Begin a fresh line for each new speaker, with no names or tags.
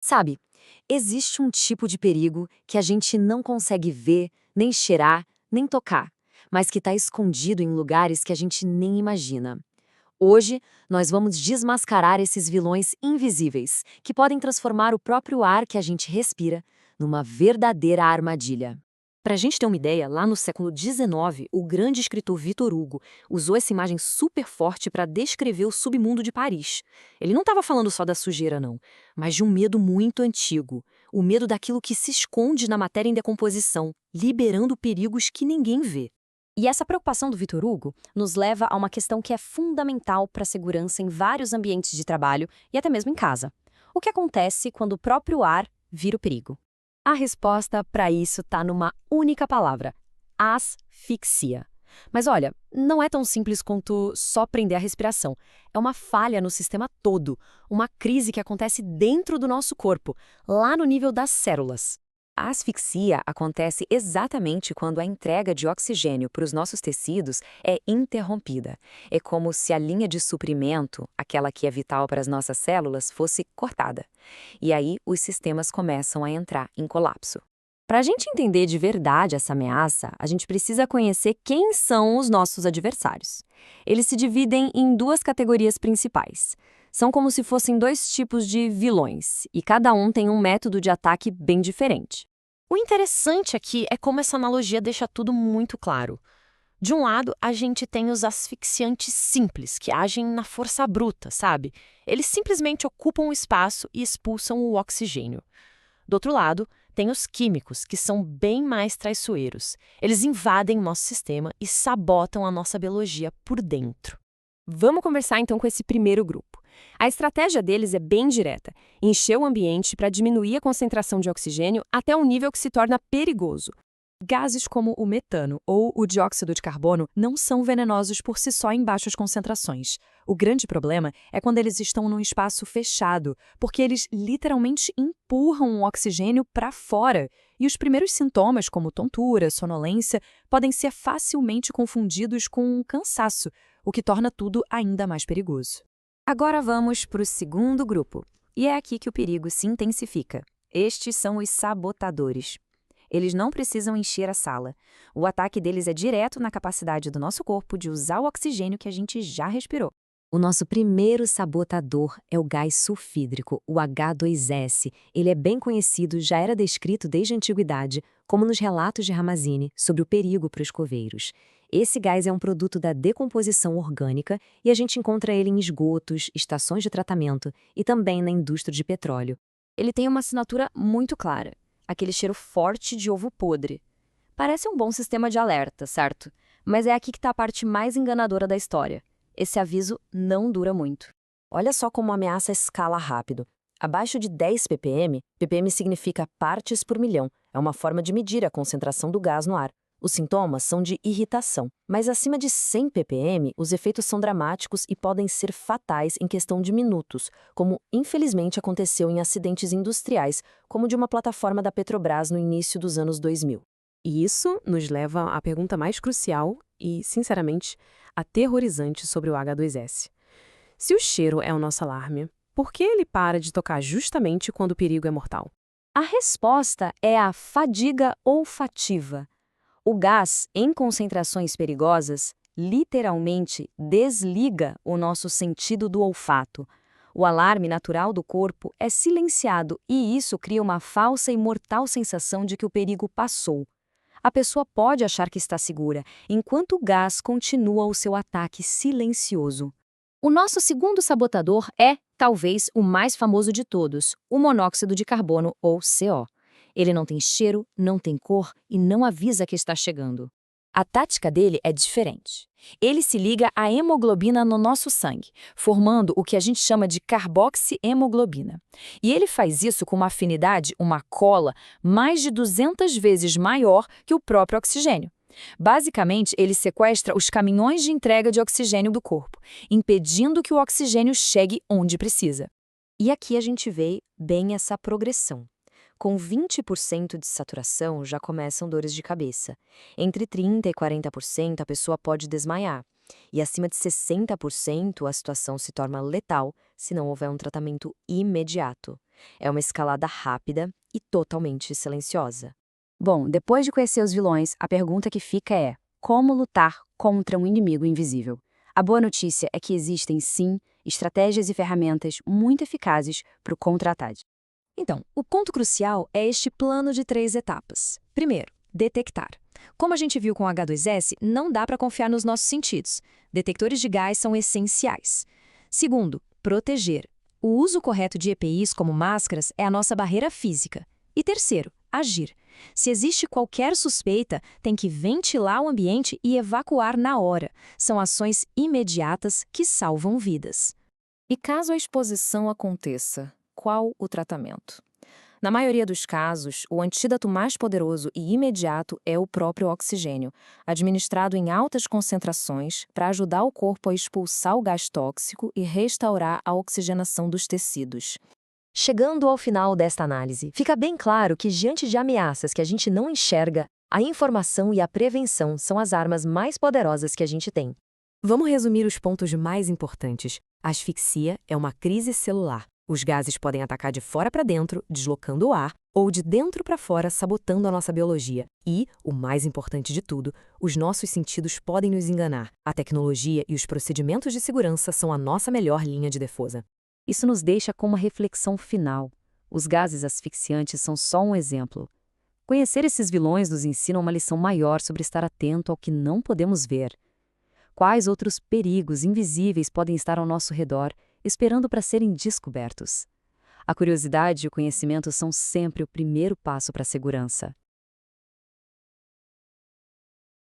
Sabe, existe um tipo de perigo que a gente não consegue ver, nem cheirar, nem tocar, mas que está escondido em lugares que a gente nem imagina. Hoje, nós vamos desmascarar esses vilões invisíveis, que podem transformar o próprio ar que a gente respira numa verdadeira armadilha. Para a gente ter uma ideia, lá no século XIX, o grande escritor Victor Hugo usou essa imagem super forte para descrever o submundo de Paris. Ele não estava falando só da sujeira, não, mas de um medo muito antigo, o medo daquilo que se esconde na matéria em decomposição, liberando perigos que ninguém vê. E essa preocupação do Victor Hugo nos leva a uma questão que é fundamental para a segurança em vários ambientes de trabalho e até mesmo em casa. O que acontece quando o próprio ar vira o perigo? A resposta para isso está numa única palavra: asfixia. Mas olha, não é tão simples quanto só prender a respiração. É uma falha no sistema todo, uma crise que acontece dentro do nosso corpo, lá no nível das células. A asfixia acontece exatamente quando a entrega de oxigênio para os nossos tecidos é interrompida. É como se a linha de suprimento, aquela que é vital para as nossas células, fosse cortada. E aí os sistemas começam a entrar em colapso. Para a gente entender de verdade essa ameaça, a gente precisa conhecer quem são os nossos adversários. Eles se dividem em duas categorias principais. São como se fossem dois tipos de vilões, e cada um tem um método de ataque bem diferente.
O interessante aqui é como essa analogia deixa tudo muito claro. De um lado, a gente tem os asfixiantes simples, que agem na força bruta, sabe? Eles simplesmente ocupam o espaço e expulsam o oxigênio. Do outro lado, tem os químicos, que são bem mais traiçoeiros. Eles invadem o nosso sistema e sabotam a nossa biologia por dentro.
Vamos conversar então com esse primeiro grupo. A estratégia deles é bem direta: encher o ambiente para diminuir a concentração de oxigênio até um nível que se torna perigoso. Gases como o metano ou o dióxido de carbono não são venenosos por si só em baixas concentrações. O grande problema é quando eles estão num espaço fechado, porque eles literalmente empurram o oxigênio para fora. E os primeiros sintomas, como tontura, sonolência, podem ser facilmente confundidos com cansaço, o que torna tudo ainda mais perigoso. Agora vamos para o segundo grupo. E é aqui que o perigo se intensifica. Estes são os sabotadores. Eles não precisam encher a sala. O ataque deles é direto na capacidade do nosso corpo de usar o oxigênio que a gente já respirou. O nosso primeiro sabotador é o gás sulfídrico, o H2S. Ele é bem conhecido, já era descrito desde a antiguidade, como nos relatos de Ramazzini sobre o perigo para os coveiros. Esse gás é um produto da decomposição orgânica e a gente encontra ele em esgotos, estações de tratamento e também na indústria de petróleo. Ele tem uma assinatura muito clara: aquele cheiro forte de ovo podre. Parece um bom sistema de alerta, certo? Mas é aqui que está a parte mais enganadora da história. Esse aviso não dura muito. Olha só como a ameaça escala rápido. Abaixo de 10 ppm, ppm significa partes por milhão. É uma forma de medir a concentração do gás no ar. Os sintomas são de irritação, mas acima de 100 ppm, os efeitos são dramáticos e podem ser fatais em questão de minutos, como infelizmente aconteceu em acidentes industriais, como de uma plataforma da Petrobras no início dos anos 2000.
E isso nos leva à pergunta mais crucial e, sinceramente, aterrorizante sobre o H2S. Se o cheiro é o nosso alarme, por que ele para de tocar justamente quando o perigo é mortal?
A resposta é a fadiga olfativa. O gás, em concentrações perigosas, literalmente desliga o nosso sentido do olfato. O alarme natural do corpo é silenciado e isso cria uma falsa e mortal sensação de que o perigo passou. A pessoa pode achar que está segura, enquanto o gás continua o seu ataque silencioso. O nosso segundo sabotador é, talvez, o mais famoso de todos, o monóxido de carbono, ou CO. Ele não tem cheiro, não tem cor e não avisa que está chegando. A tática dele é diferente. Ele se liga à hemoglobina no nosso sangue, formando o que a gente chama de carboxihemoglobina. E ele faz isso com uma afinidade, uma cola, mais de 200 vezes maior que o próprio oxigênio. Basicamente, ele sequestra os caminhões de entrega de oxigênio do corpo, impedindo que o oxigênio chegue onde precisa. E aqui a gente vê bem essa progressão. Com 20% de saturação, já começam dores de cabeça. Entre 30% e 40%, a pessoa pode desmaiar. E acima de 60%, a situação se torna letal se não houver um tratamento imediato.
É uma escalada rápida e totalmente silenciosa.
Bom, depois de conhecer os vilões, a pergunta que fica é: como lutar contra um inimigo invisível? A boa notícia é que existem, sim, estratégias e ferramentas muito eficazes para o contra-ataque.
Então, o ponto crucial é este plano de 3 etapas. Primeiro, detectar. Como a gente viu com o H2S, não dá para confiar nos nossos sentidos. Detectores de gás são essenciais. Segundo, proteger. O uso correto de EPIs como máscaras é a nossa barreira física. E terceiro, agir. Se existe qualquer suspeita, tem que ventilar o ambiente e evacuar na hora. São ações imediatas que salvam vidas.
E caso a exposição aconteça, qual o tratamento? Na maioria dos casos, o antídoto mais poderoso e imediato é o próprio oxigênio, administrado em altas concentrações para ajudar o corpo a expulsar o gás tóxico e restaurar a oxigenação dos tecidos.
Chegando ao final desta análise, fica bem claro que, diante de ameaças que a gente não enxerga, a informação e a prevenção são as armas mais poderosas que a gente tem.
Vamos resumir os pontos mais importantes. A asfixia é uma crise celular. Os gases podem atacar de fora para dentro, deslocando o ar, ou de dentro para fora, sabotando a nossa biologia. E, o mais importante de tudo, os nossos sentidos podem nos enganar. A tecnologia e os procedimentos de segurança são a nossa melhor linha de defesa.
Isso nos deixa com uma reflexão final. Os gases asfixiantes são só um exemplo. Conhecer esses vilões nos ensina uma lição maior sobre estar atento ao que não podemos ver. Quais outros perigos invisíveis podem estar ao nosso redor, esperando para serem descobertos? A curiosidade e o conhecimento são sempre o primeiro passo para a segurança.